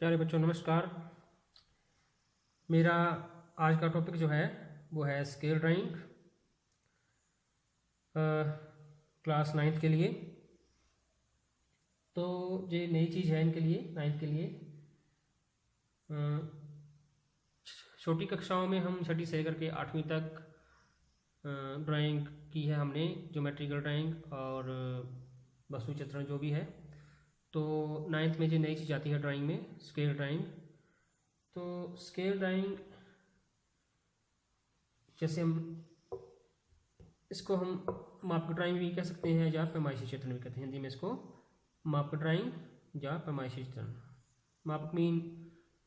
प्यारे बच्चों नमस्कार। मेरा आज का टॉपिक जो है वो है स्केल ड्राइंग क्लास 9th के लिए। तो ये नई चीज़ है इनके लिए, 9th के लिए। छोटी कक्षाओं में हम छठी से लेकर के 8वीं तक ड्राइंग की है हमने, ज्योमेट्रिकल ड्राइंग और वस्तु चित्रण जो भी है। तो 9th में जो नई चीज़ आती है ड्राइंग में, स्केल ड्राइंग। तो स्केल ड्राइंग जैसे इसको हम माप ड्राइंग भी कह सकते हैं या पैमाइशी चित्रण भी कहते हैं। हिंदी में इसको माप ड्राइंग या पैमाइशी चित्रण। माप मीन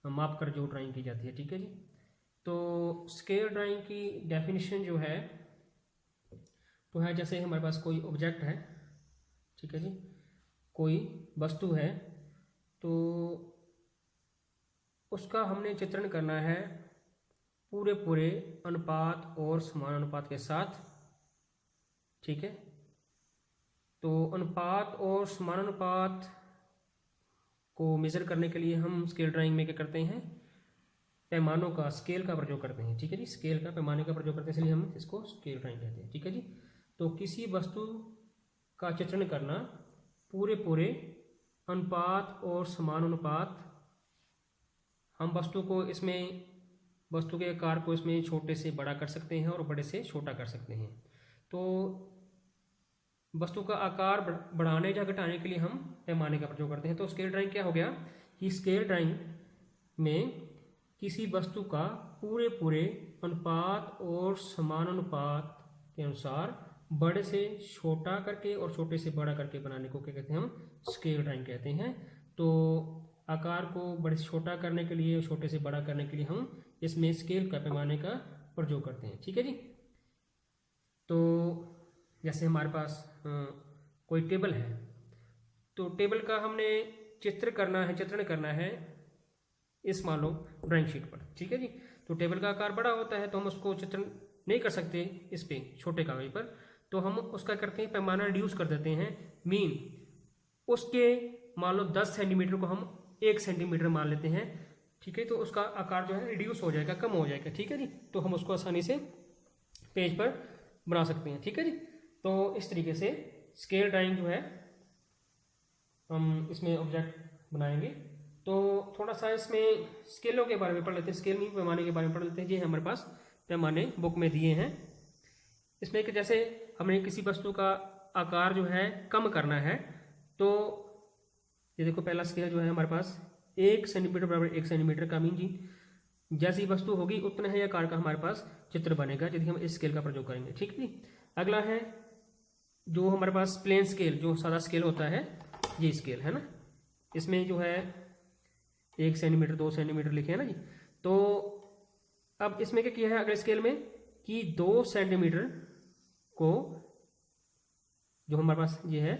माप कर जो ड्राइंग की जाती है, ठीक है जी। तो स्केल ड्राइंग की डेफिनेशन जो है तो है, जैसे हमारे पास कोई ऑब्जेक्ट है, ठीक है जी, कोई वस्तु है, तो उसका हमने चित्रण करना है पूरे पूरे अनुपात और समानुपात के साथ, ठीक है। तो अनुपात और समानुपात को मेजर करने के लिए हम स्केल ड्राइंग में क्या करते हैं, पैमानों का, स्केल का प्रयोग करते हैं, ठीक है जी। स्केल का, पैमाने का प्रयोग करते हैं, इसलिए हम इसको स्केल ड्राइंग कहते हैं, ठीक है जी। तो किसी वस्तु का चित्रण करना पूरे पूरे अनुपात और समानुपात, हम वस्तु को इसमें, वस्तु के आकार को इसमें छोटे से बड़ा कर सकते हैं और बड़े से छोटा कर सकते हैं। तो वस्तु का आकार बढ़ाने या घटाने के लिए हम पैमाने का प्रयोग करते हैं। तो स्केल ड्राइंग क्या हो गया कि स्केल ड्राइंग में किसी वस्तु का पूरे पूरे अनुपात और समानुपात के अनुसार बड़े से छोटा करके और छोटे से बड़ा करके बनाने को क्या कहते हैं, हम स्केल ड्राइंग कहते हैं। तो आकार को बड़े से छोटा करने के लिए, छोटे से बड़ा करने के लिए हम इसमें स्केल का, पैमाने का प्रयोग करते हैं, ठीक है जी। तो जैसे हमारे पास कोई टेबल है, तो टेबल का हमने चित्रण करना है इस, मान लो, ड्राइंग शीट पर, ठीक है जी। तो टेबल का आकार बड़ा होता है तो हम उसको चित्रण नहीं कर सकते इस पे, छोटे कागज पर। तो हम उसका करते हैं, पैमाना रिड्यूस कर देते हैं। मीन उसके मान लो 10 सेंटीमीटर को हम 1 सेंटीमीटर मान लेते हैं, ठीक है। तो उसका आकार जो है रिड्यूस हो जाएगा, कम हो जाएगा, ठीक है जी। तो हम उसको आसानी से पेज पर बना सकते हैं, ठीक है जी। तो इस तरीके से स्केल ड्राइंग जो है हम इसमें ऑब्जेक्ट बनाएंगे। तो थोड़ा सा इसमें स्केलों के बारे में पढ़ लेते हैं, स्केल नहीं, पैमाने के बारे में पढ़ लेते हैं। ये हमारे पास पैमाने बुक में दिए हैं। इसमें कि जैसे हमें किसी वस्तु का आकार जो है कम करना है, तो ये देखो पहला स्केल जो है हमारे पास 1 सेंटीमीटर बराबर 1 सेंटीमीटर का। मीन जी जैसी वस्तु होगी उतना ही आकार का हमारे पास चित्र बनेगा यदि हम इस स्केल का प्रयोग करेंगे, ठीक है जी। अगला है जो हमारे पास प्लेन स्केल, जो सादा स्केल होता है, ये स्केल है ना। इसमें जो है 1 सेंटीमीटर 2 सेंटीमीटर लिखे हैं ना जी। तो अब इसमें क्या किया है अगले स्केल में कि 2 सेंटीमीटर को, जो हमारे पास ये है,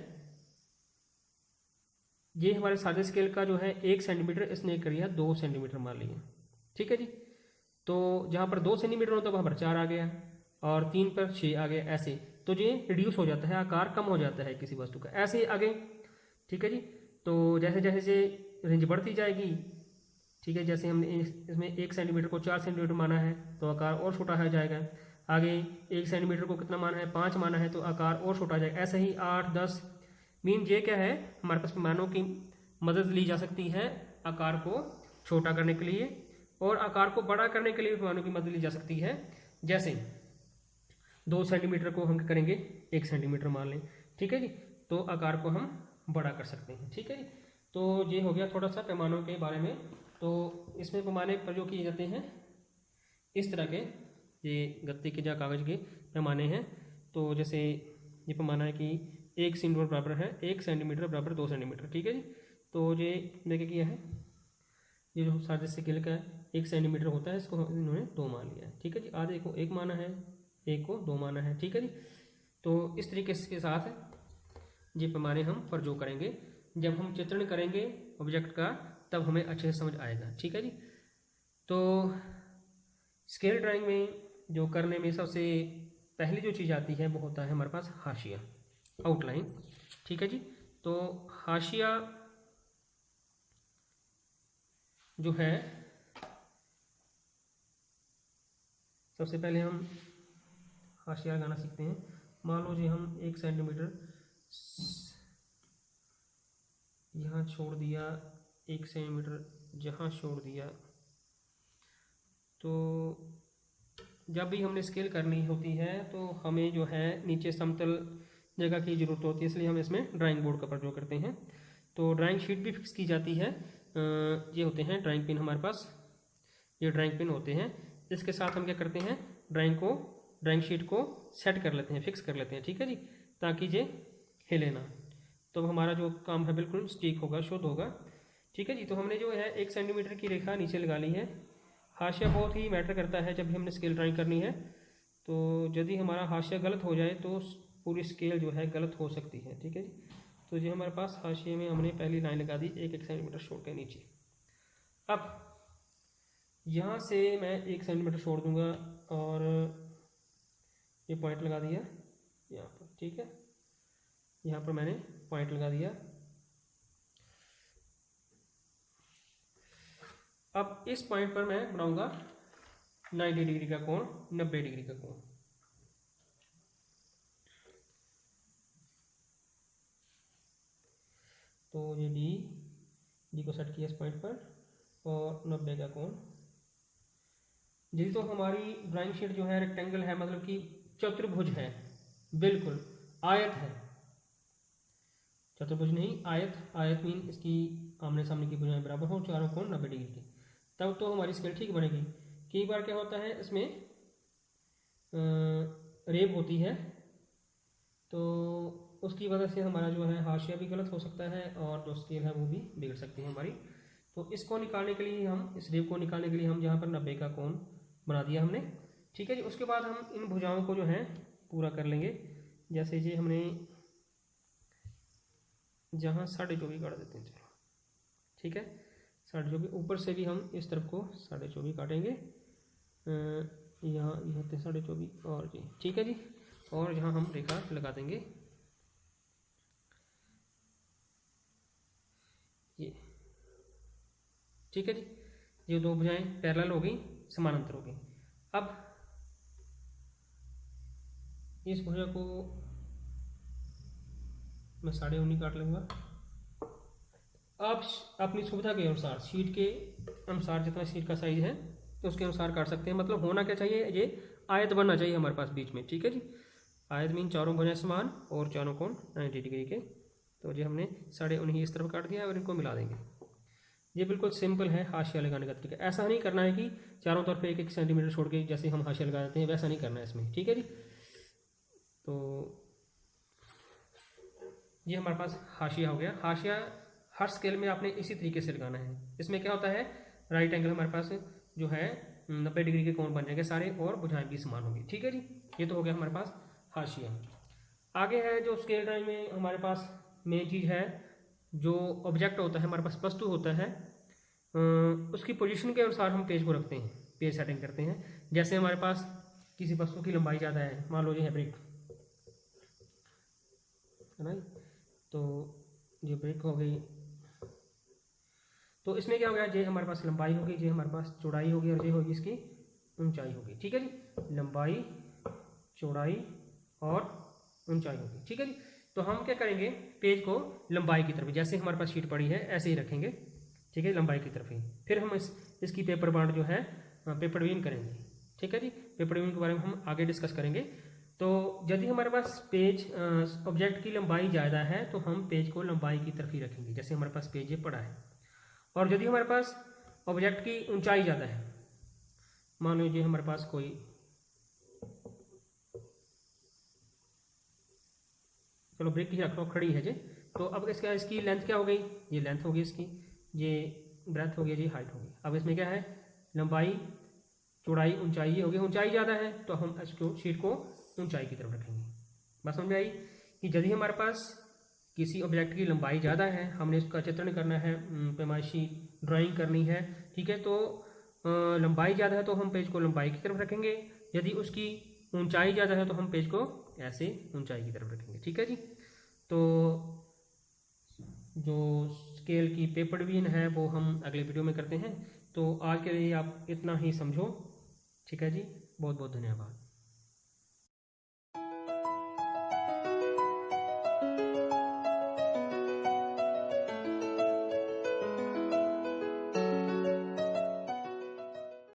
ये हमारे सादे स्केल का जो है 1 सेंटीमीटर, इसने करिए 2 सेंटीमीटर मान लिया, ठीक है जी। तो जहाँ पर 2 सेंटीमीटर होता है वहाँ पर 4 आ गया और 3 पर 6 आ गया, ऐसे। तो ये रिड्यूस हो जाता है, आकार कम हो जाता है किसी वस्तु का, ऐसे आगे, ठीक है जी। तो जैसे जैसे रेंज बढ़ती जाएगी, ठीक है, जैसे हमने इसमें 1 सेंटीमीटर को 4 सेंटीमीटर माना है तो आकार और छोटा हो जाएगा। आगे 1 सेंटीमीटर को कितना माना है, 5 माना है, तो आकार और छोटा हो जाएगा। ऐसे ही 8 10। मीन ये क्या है, हमारे पास पैमानों की मदद ली जा सकती है आकार को छोटा करने के लिए, और आकार को बड़ा करने के लिए पैमानों की मदद ली जा सकती है। जैसे 2 सेंटीमीटर को हम करेंगे 1 सेंटीमीटर मान लें, ठीक है जी। तो आकार को हम बड़ा कर सकते हैं, ठीक है जी। तो ये हो गया थोड़ा सा पैमानों के बारे में। तो इसमें पैमाने प्रयोग किए जाते हैं इस तरह के, ये गत्ते के या कागज़ के पैमाने हैं। तो जैसे ये पैमाना है कि 1 सेंटीमीटर बराबर है 1 सेंटीमीटर बराबर 2 सेंटीमीटर, ठीक है जी। तो ये मैंने किया है, ये जो सादे स्केल का 1 सेंटीमीटर होता है, इसको इन्होंने 2 मान लिया है, ठीक है जी। आधे को 1 माना है, 1 को 2 माना है, ठीक है जी। तो इस तरीके के साथ ये पैमाने हम प्रयोग करेंगे। जब हम चित्रण करेंगे ऑब्जेक्ट का तब हमें अच्छे से समझ आएगा, ठीक है जी। तो स्केल ड्राइंग में जो करने में सबसे पहली जो चीज़ आती है वो होता है हमारे पास हाशिया, आउटलाइन, ठीक है जी। तो हाशिया जो है सबसे पहले हम हाशिया लगाना सीखते हैं। मान लो जी हम 1 सेंटीमीटर यहाँ छोड़ दिया, 1 सेंटीमीटर जहाँ छोड़ दिया, तो जब भी हमने स्केल करनी होती है तो हमें जो है नीचे समतल जगह की ज़रूरत होती है, इसलिए हम इसमें ड्राइंग बोर्ड का प्रयोग करते हैं। तो ड्राइंग शीट भी फिक्स की जाती है। ये होते हैं ड्राइंग पिन हमारे पास, ये ड्राइंग पिन होते हैं। इसके साथ हम क्या करते हैं, ड्राइंग शीट को सेट कर लेते हैं, फिक्स कर लेते हैं, ठीक है जी, ताकि ये हिले ना। तो हमारा जो काम है बिल्कुल स्टिक होगा, शुद्ध होगा, ठीक है जी। तो हमने जो है 1 सेंटीमीटर की रेखा नीचे लगा ली है। हाशिया बहुत ही मैटर करता है जब भी हमने स्केल ड्राइंग करनी है। तो यदि हमारा हाशिया गलत हो जाए तो पूरी स्केल जो है गलत हो सकती है, ठीक है जी। तो ये हमारे पास हाशिए में हमने पहली लाइन लगा दी 1 सेंटीमीटर छोड़ के नीचे। अब यहाँ से मैं 1 सेंटीमीटर छोड़ दूंगा और ये पॉइंट लगा दिया यहाँ पर, ठीक है। यहाँ पर मैंने पॉइंट लगा दिया। अब इस पॉइंट पर मैं बनाऊंगा 90 डिग्री का कोण, 90 डिग्री का कोण। तो ये डी को सेट किया इस पॉइंट पर और 90 का कोण। जी तो हमारी ड्राइंग शीट जो है रेक्टेंगल है, मतलब कि चतुर्भुज है, बिल्कुल आयत है, चतुर्भुज नहीं आयत। आयत मीन इसकी आमने सामने की भुजाएं बराबर हो, चारों कोण 90 डिग्री के, तब तो हमारी स्केल ठीक बनेगी। कई बार क्या होता है इसमें रेब होती है, तो उसकी वजह से हमारा जो है हाशिया भी गलत हो सकता है और जो स्केल है वो भी बिगड़ सकती है हमारी। तो इसको निकालने के लिए हम, इस रेब को निकालने के लिए हम यहाँ पर 90 का कोण बना दिया हमने, ठीक है जी। उसके बाद हम इन भुजाओं को जो है पूरा कर लेंगे। जैसे ये हमने जहाँ 24.5 काट देते हैं, चलो ठीक है, 24.5। ऊपर से भी हम इस तरफ को 24.5 काटेंगे, यहाँ ये होते हैं 24.5 और जी, ठीक है जी। और यहाँ हम रेखा लगा देंगे ये, ठीक है जी। ये दो भुजाएं पैरेलल हो गई, समानांतर हो गई। अब इस भुजा को मैं 19.5 काट लूँगा। आप अपनी सुविधा के अनुसार, शीट के अनुसार, जितना शीट का साइज है तो उसके अनुसार काट सकते हैं। मतलब होना क्या चाहिए, ये आयत बनना चाहिए हमारे पास बीच में, ठीक है जी। आयत मीन चारों भुजाएं समान और चारों कोण 90 डिग्री के। तो ये हमने 19.5 इस तरफ काट दिया और इनको मिला देंगे। ये बिल्कुल सिंपल है हाशिया लगाने का तरीका। ऐसा नहीं करना है कि चारों तरफ 1-1 सेंटीमीटर छोड़ के जैसे हम हाशिया लगा देते हैं, वैसा नहीं करना है इसमें, ठीक है जी। तो ये हमारे पास हाशिया हो गया। हाशिया हर स्केल में आपने इसी तरीके से लगाना है। इसमें क्या होता है, राइट एंगल हमारे पास जो है 90 डिग्री के कोण बन जाएंगे सारे और भुजाएं भी समान होंगी, ठीक है जी। ये तो हो गया हमारे पास हाशिया। आगे है जो स्केल ड्राइंग में हमारे पास मेन चीज़ है, जो ऑब्जेक्ट होता है हमारे पास, वस्तु होता है, उसकी पोजीशन के अनुसार हम पेज को रखते हैं, पेज सेटिंग करते हैं। जैसे हमारे पास किसी वस्तु की लंबाई ज़्यादा है, मान लो ये है ब्रिक, है ना, तो ये ब्रिक हो गई। तो इसमें क्या हो गया, ये हमारे पास लंबाई होगी, ये हमारे पास चौड़ाई होगी और ये होगी इसकी ऊंचाई होगी, ठीक है जी। लंबाई, चौड़ाई और ऊंचाई होगी, ठीक है जी। तो हम क्या करेंगे, पेज को लंबाई की तरफ, जैसे हमारे पास शीट पड़ी है ऐसे ही रखेंगे, ठीक है, लंबाई की तरफ ही। फिर हम इसकी पेपर बाउंड जो है पेपर बीन करेंगे, ठीक है जी। पेपर बीन के बारे में हम आगे डिस्कस करेंगे। तो यदि हमारे पास पेज ऑब्जेक्ट की लंबाई ज़्यादा है तो हम पेज को लंबाई की तरफ ही रखेंगे, जैसे हमारे पास पेज ये पड़ा है। और यदि हमारे पास ऑब्जेक्ट की ऊंचाई ज़्यादा है, मान लीजिए हमारे पास कोई चलो ब्रिक ही रख लो, खड़ी है जी। तो अब इसकी लेंथ क्या हो गई, ये लेंथ होगी इसकी, ये ब्रेथ हो गई, ये हाइट होगी। अब इसमें क्या है, लंबाई, चौड़ाई, ऊंचाई, ये होगी। ऊंचाई ज़्यादा है तो हम इसको शीट को ऊंचाई की तरफ रखेंगे। बस समझ में आई कि यदि हमारे पास किसी ऑब्जेक्ट की लंबाई ज़्यादा है, हमने इसका चित्रण करना है, पैमाइशी ड्राइंग करनी है, ठीक है, तो लंबाई ज़्यादा है तो हम पेज को लंबाई की तरफ रखेंगे। यदि उसकी ऊंचाई ज़्यादा है तो हम पेज को ऐसे ऊंचाई की तरफ रखेंगे, ठीक है जी। तो जो स्केल की पेपर डिवीजन है वो हम अगले वीडियो में करते हैं। तो आज के लिए आप इतना ही समझो। ठीक है जी, बहुत बहुत धन्यवाद।